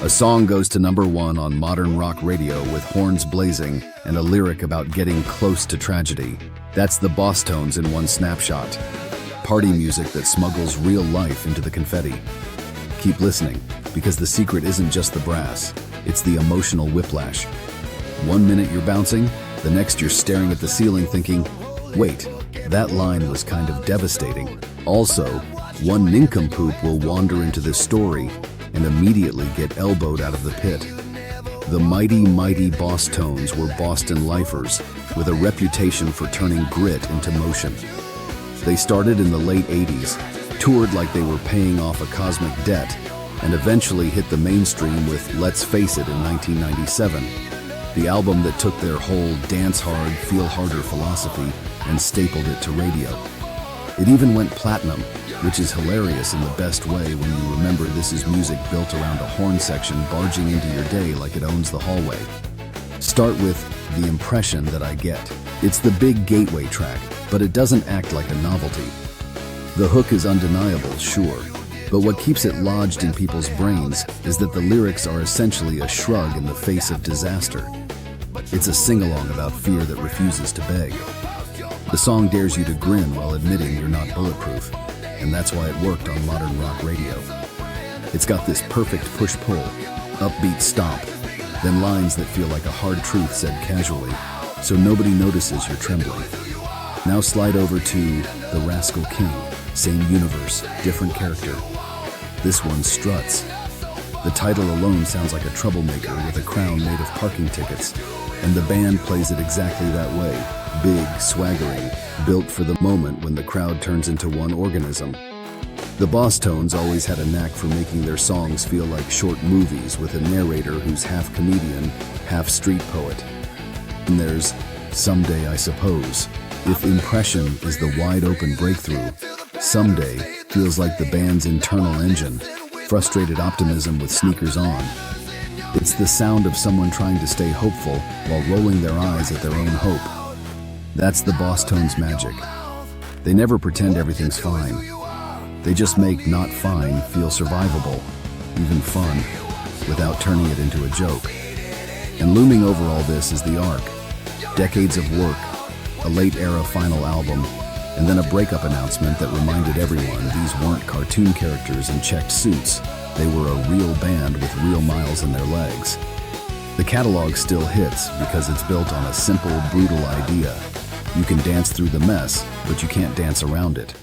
A song goes to #1 on modern rock radio with horns blazing and a lyric about getting close to tragedy. That's the Bosstones in one snapshot. Party music that smuggles real life into the confetti. Keep listening, because the secret isn't just the brass, it's the emotional whiplash. 1 minute you're bouncing, the next you're staring at the ceiling thinking, wait, that line was kind of devastating. Also, one nincompoop will wander into this story and immediately get elbowed out of the pit. The mighty Bosstones were Boston lifers with a reputation for turning grit into motion. They started in the late 80s, toured like they were paying off a cosmic debt, and eventually hit the mainstream with Let's Face It in 1997, the album that took their whole dance hard, feel harder philosophy and stapled it to radio. It even went platinum, which is hilarious in the best way when you remember this is music built around a horn section barging into your day like it owns the hallway. Start with The Impression That I Get. It's the big gateway track, but it doesn't act like a novelty. The hook is undeniable, sure, but what keeps it lodged in people's brains is that the lyrics are essentially a shrug in the face of disaster. It's a sing-along about fear that refuses to beg. The song dares you to grin while admitting you're not bulletproof, and that's why it worked on modern rock radio. It's got this perfect push-pull, upbeat stomp, then lines that feel like a hard truth said casually, so nobody notices you're trembling. Now slide over to The Rascal King, same universe, different character. This one's Struts. The title alone sounds like a troublemaker with a crown made of parking tickets, and the band plays it exactly that way. Big, swaggering, built for the moment when the crowd turns into one organism. The Bosstones always had a knack for making their songs feel like short movies with a narrator who's half comedian, half street poet. And there's Someday I Suppose. If Impression is the wide-open breakthrough, Someday feels like the band's internal engine, frustrated optimism with sneakers on. It's the sound of someone trying to stay hopeful while rolling their eyes at their own hope. That's the Bosstones' magic. They never pretend everything's fine. They just make not fine feel survivable, even fun, without turning it into a joke. And looming over all this is the arc. Decades of work, a late-era final album, and then a breakup announcement that reminded everyone these weren't cartoon characters in checked suits. They were a real band with real miles in their legs. The catalog still hits because it's built on a simple, brutal idea. You can dance through the mess, but you can't dance around it.